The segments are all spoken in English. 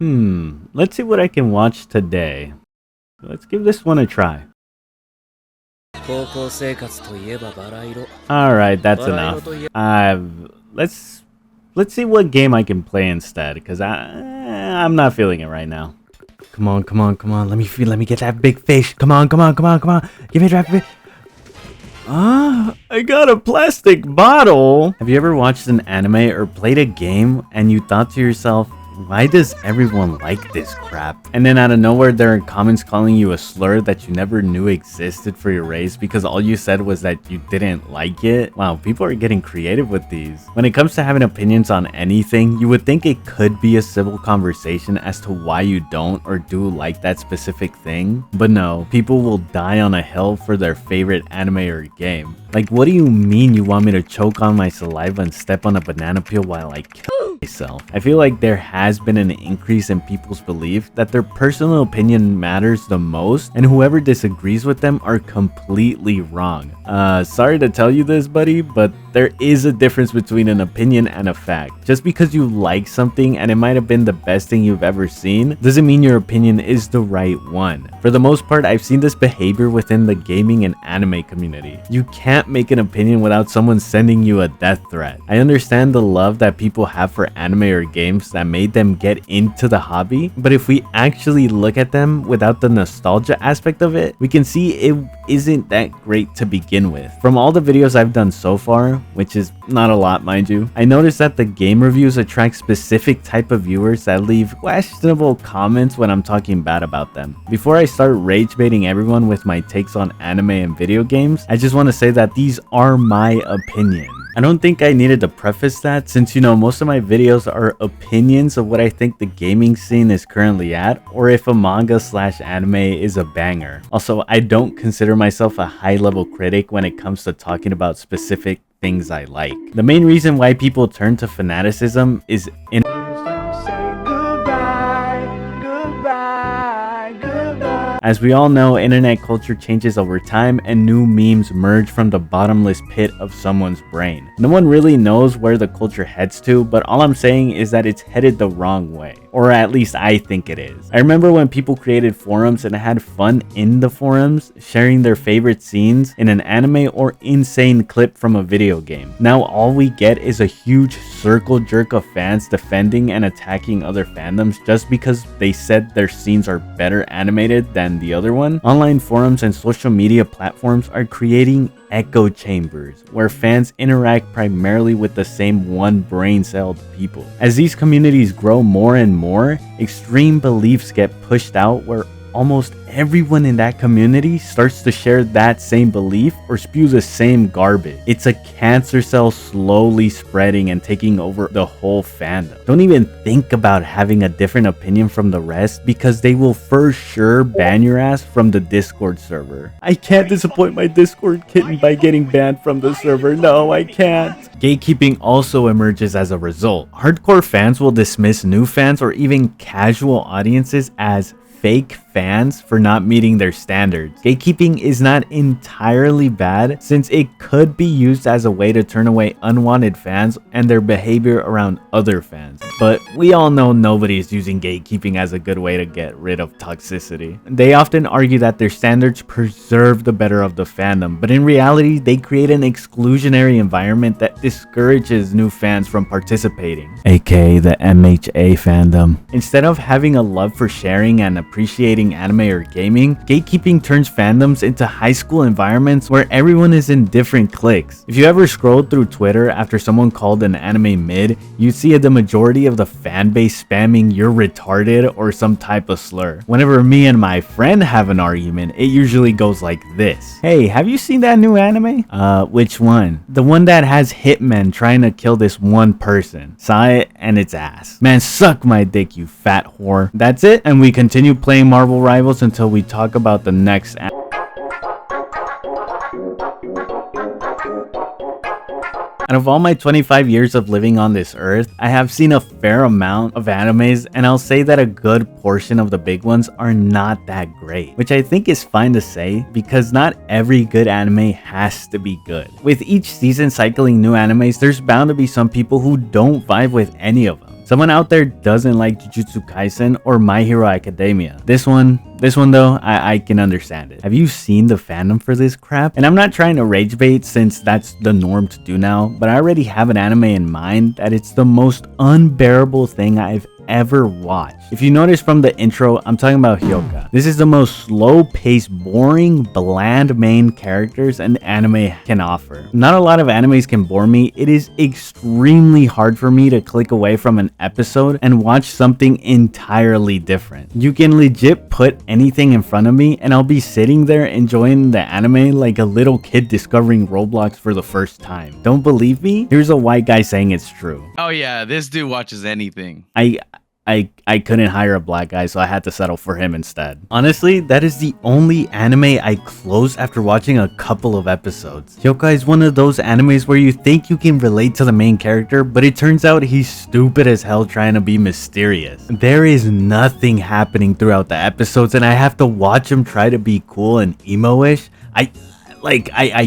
Let's see what I can watch today. Let's give this one a try. Alright, that's enough. Let's see what game I can play instead, because I'm not feeling it right now. Come on. Let me get that big fish. Come on. Give me that fish. I got a plastic bottle. Have you ever watched an anime or played a game and you thought to yourself, why does everyone like this crap? And then out of nowhere, there are comments calling you a slur that you never knew existed for your race because all you said was that you didn't like it? Wow, people are getting creative with these. When it comes to having opinions on anything, you would think it could be a civil conversation as to why you don't or do like that specific thing. But no, people will die on a hill for their favorite anime or game. Like, what do you mean you want me to choke on my saliva and step on a banana peel while I kill myself? I feel like there has been an increase in people's belief that their personal opinion matters the most, and whoever disagrees with them are completely wrong. Sorry to tell you this, buddy, but there is a difference between an opinion and a fact. Just because you like something and it might have been the best thing you've ever seen doesn't mean your opinion is the right one. For the most part, I've seen this behavior within the gaming and anime community. You can't make an opinion without someone sending you a death threat. I understand the love that people have for anime or games that made them get into the hobby, but if we actually look at them without the nostalgia aspect of it, we can see it isn't that great to begin with. From all the videos I've done so far, which is not a lot, mind you, I noticed that the game reviews attract specific type of viewers that leave questionable comments when I'm talking bad about them. Before I start rage baiting everyone with my takes on anime and video games, I just want to say that these are my opinions. I don't think I needed to preface that since, you know, most of my videos are opinions of what I think the gaming scene is currently at, or if a manga/anime is a banger. Also, I don't consider myself a high-level critic when it comes to talking about specific things I like. The main reason why people turn to fanaticism is as we all know, internet culture changes over time and new memes merge from the bottomless pit of someone's brain. No one really knows where the culture heads to, but all I'm saying is that it's headed the wrong way. Or at least I think it is. I remember when people created forums and had fun in the forums, sharing their favorite scenes in an anime or insane clip from a video game. Now all we get is a huge circle jerk of fans defending and attacking other fandoms just because they said their scenes are better animated than the other one. Online forums and social media platforms are creating echo chambers where fans interact primarily with the same one brain-celled people. As these communities grow more and more, extreme beliefs get pushed out where almost everyone in that community starts to share that same belief or spew the same garbage. It's a cancer cell slowly spreading and taking over the whole fandom. Don't even think about having a different opinion from the rest because they will for sure ban your ass from the Discord server. I can't disappoint my Discord kitten by getting banned from the server. No, I can't. Gatekeeping also emerges as a result. Hardcore fans will dismiss new fans or even casual audiences as fake fans for not meeting their standards. Gatekeeping is not entirely bad since it could be used as a way to turn away unwanted fans and their behavior around other fans. But we all know nobody is using gatekeeping as a good way to get rid of toxicity. They often argue that their standards preserve the better of the fandom, but in reality, they create an exclusionary environment that discourages new fans from participating, aka the MHA fandom. Instead of having a love for sharing and appreciating anime or gaming, gatekeeping turns fandoms into high school environments where everyone is in different cliques. If you ever scrolled through Twitter after someone called an anime mid, you see the majority of the fan base spamming "you're retarded" or some type of slur. Whenever me and my friend have an argument, it usually goes like this: "Hey, have you seen that new anime?" Which one? The one that has hitmen trying to kill this one person. Saw it and it's ass. Man, suck my dick, you fat whore. That's it, and we continue playing Marvel Rivals until we talk about the next Out of all my 25 years of living on this earth, I have seen a fair amount of animes, and I'll say that a good portion of the big ones are not that great, which I think is fine to say because not every good anime has to be good. With each season cycling new animes, there's bound to be some people who don't vibe with any of them. Someone out there doesn't like Jujutsu Kaisen or My Hero Academia. This one though, I can understand it. Have you seen the fandom for this crap? And I'm not trying to rage bait since that's the norm to do now, but I already have an anime in mind that it's the most unbearable thing I've ever watched. If you notice from the intro, I'm talking about Hyoka. This is the most slow-paced, boring, bland main characters an anime can offer. Not a lot of animes can bore me. It is extremely hard for me to click away from an episode and watch something entirely different. You can legit put anything in front of me and I'll be sitting there enjoying the anime like a little kid discovering Roblox for the first time. Don't believe me? Here's a white guy saying it's true. Oh yeah, this dude watches anything. I couldn't hire a black guy, so I had to settle for him instead. Honestly, that is the only anime I closed after watching a couple of episodes. Hyoka is one of those animes where you think you can relate to the main character, but it turns out he's stupid as hell trying to be mysterious. There is nothing happening throughout the episodes, and I have to watch him try to be cool and emo-ish. I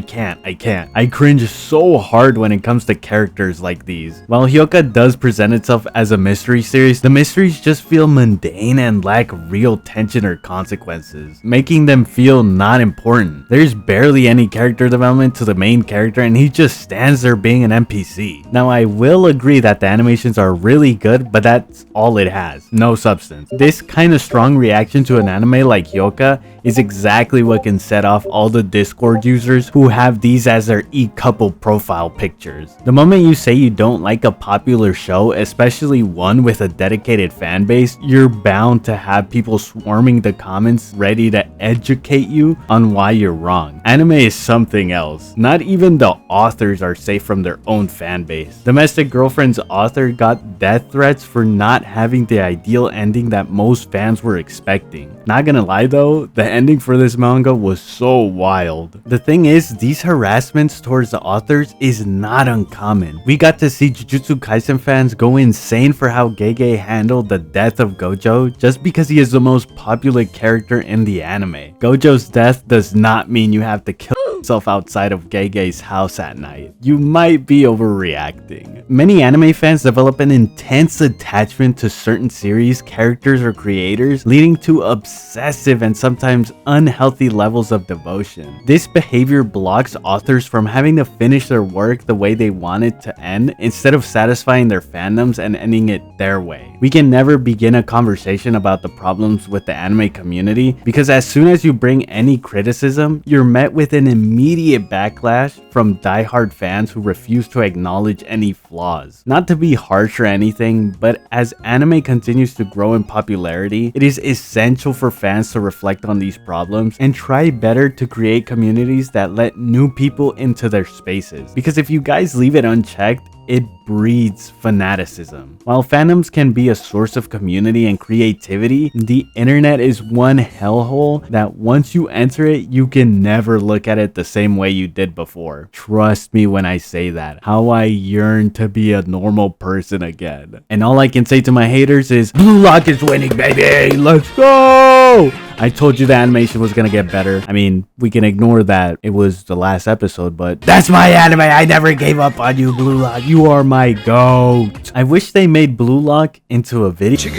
can't. I cringe so hard when it comes to characters like these. While Hyoka does present itself as a mystery series, the mysteries just feel mundane and lack real tension or consequences, making them feel not important. There's barely any character development to the main character and he just stands there being an NPC. Now I will agree that the animations are really good, but that's all it has. No substance. This kind of strong reaction to an anime like Hyoka is exactly what can set off all the Discord users who have these as their e-couple profile pictures. The moment you say you don't like a popular show, especially one with a dedicated fan base, you're bound to have people swarming the comments ready to educate you on why you're wrong. Anime is something else. Not even the authors are safe from their own fan base. Domestic Girlfriend's author got death threats for not having the ideal ending that most fans were expecting. Not gonna lie though, the ending for this manga was so wild. The thing is, these harassments towards the authors is not uncommon. We got to see Jujutsu Kaisen fans go insane for how Gege handled the death of Gojo just because he is the most popular character in the anime. Gojo's death does not mean you have to kill yourself outside of Gege's house at night. You might be overreacting. Many anime fans develop an intense attachment to certain series, characters, or creators, leading to obsessive and sometimes unhealthy levels of devotion. This behavior blocks authors from having to finish their work the way they want it to end instead of satisfying their fandoms and ending it their way. We can never begin a conversation about the problems with the anime community because as soon as you bring any criticism, you're met with an immediate backlash from diehard fans who refuse to acknowledge any flaws. Not to be harsh or anything, but as anime continues to grow in popularity, it is essential for fans to reflect on these problems and try better to create communities that let new people into their spaces. Because if you guys leave it unchecked, it breeds fanaticism. While fandoms can be a source of community and creativity, the internet is one hellhole that once you enter it, you can never look at it the same way you did before. Trust me when I say that. How I yearn to be a normal person again. And all I can say to my haters is, Blue Lock is winning, baby! Let's go! I told you the animation was gonna get better. I mean, we can ignore that it was the last episode, but that's my anime. I never gave up on you, Blue Lock. You are my GOAT. I wish they made Blue Lock into a video.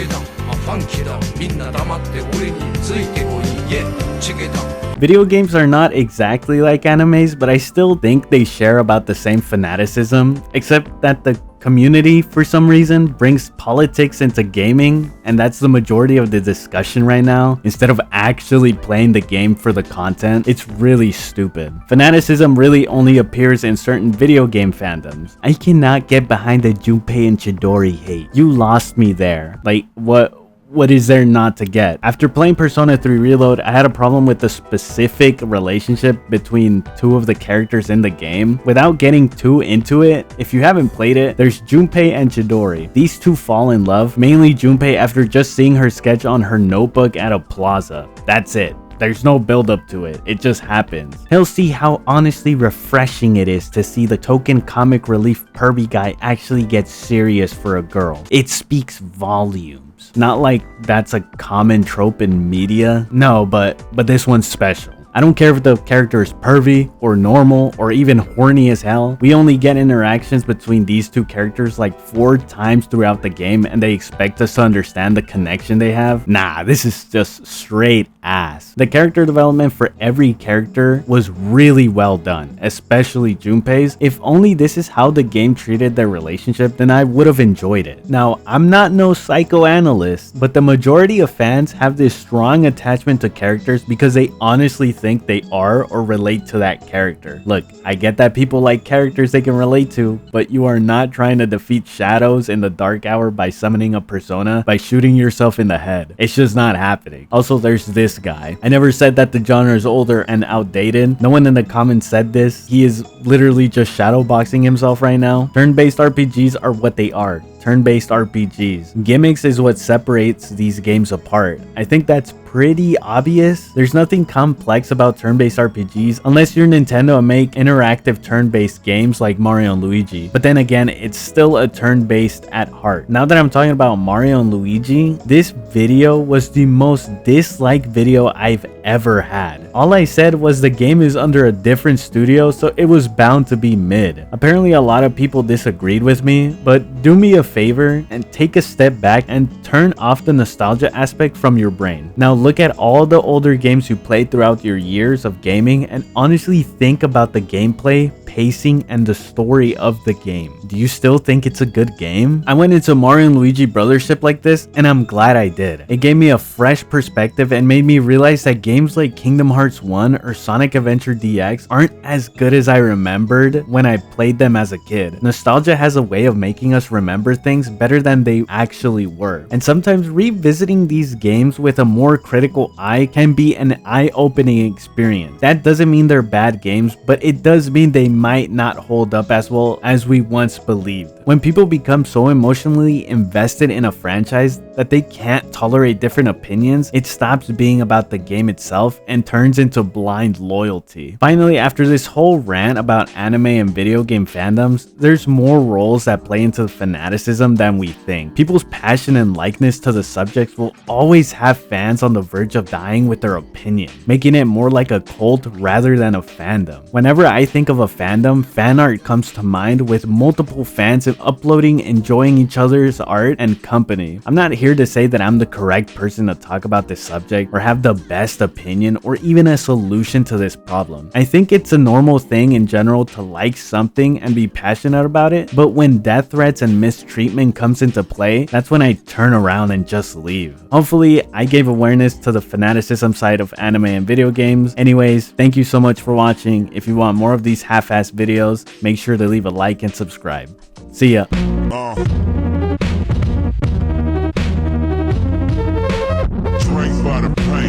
Video games are not exactly like animes, but I still think they share about the same fanaticism, except that the community, for some reason, brings politics into gaming, and that's the majority of the discussion right now. Instead of actually playing the game for the content, it's really stupid. Fanaticism really only appears in certain video game fandoms. I cannot get behind the Junpei and Chidori hate. You lost me there. Like, what is there not to get? After playing Persona 3 Reload, I had a problem with the specific relationship between two of the characters in the game. Without getting too into it, if you haven't played it, there's Junpei and Chidori. These two fall in love, mainly Junpei after just seeing her sketch on her notebook at a plaza. That's it. There's no build up to it. It just happens. He'll see how honestly refreshing it is to see the token comic relief pervy guy actually get serious for a girl. It speaks volumes. Not like that's a common trope in media. No, but this one's special. I don't care if the character is pervy or normal or even horny as hell. We only get interactions between these two characters like 4 times throughout the game and they expect us to understand the connection they have. Nah, this is just straight ass. The character development for every character was really well done, especially Junpei's. If only this is how the game treated their relationship, then I would have enjoyed it. Now, I'm not no psychoanalyst, but the majority of fans have this strong attachment to characters because they honestly think they are or relate to that character. Look, I get that people like characters they can relate to, but you are not trying to defeat shadows in the dark hour by summoning a persona by shooting yourself in the head. It's just not happening. Also, there's this guy. I never said that the genre is older and outdated. No one in the comments said this. He is literally just shadowboxing himself right now. Turn-based RPGs are what they are. Turn-based RPGs. Gimmicks is what separates these games apart. I think that's pretty obvious. There's nothing complex about turn-based RPGs unless you're Nintendo and make interactive turn-based games like Mario and Luigi. But then again, it's still a turn-based at heart. Now that I'm talking about Mario and Luigi, this video was the most disliked video I've ever had. All I said was the game is under a different studio, so it was bound to be mid. Apparently a lot of people disagreed with me, but do me a favor and take a step back and turn off the nostalgia aspect from your brain. Now look at all the older games you played throughout your years of gaming and honestly think about the gameplay, pacing, and the story of the game. Do you still think it's a good game? I went into Mario and Luigi Brothership like this, and I'm glad I did. It gave me a fresh perspective and made me realize that games like Kingdom Hearts 1 or Sonic Adventure DX aren't as good as I remembered when I played them as a kid. Nostalgia has a way of making us remember things better than they actually were. And sometimes revisiting these games with a more critical eye can be an eye-opening experience. That doesn't mean they're bad games, but it does mean they might not hold up as well as we once believed. When people become so emotionally invested in a franchise that they can't tolerate different opinions, it stops being about the game itself and turns into blind loyalty. Finally, after this whole rant about anime and video game fandoms, there's more roles that play into fanaticism than we think. People's passion and likeness to the subjects will always have fans on the verge of dying with their opinion, making it more like a cult rather than a fandom. Whenever I think of a fandom, fan art comes to mind with multiple fans and uploading, enjoying each other's art and company. I'm not here to say that I'm the correct person to talk about this subject or have the best opinion or even a solution to this problem. I think it's a normal thing in general to like something and be passionate about it, but when death threats and mistreatment comes into play, that's when I turn around and just leave. Hopefully, I gave awareness to the fanaticism side of anime and video games. Anyways, thank you so much for watching. If you want more of these half-ass videos, make sure to leave a like and subscribe. See ya.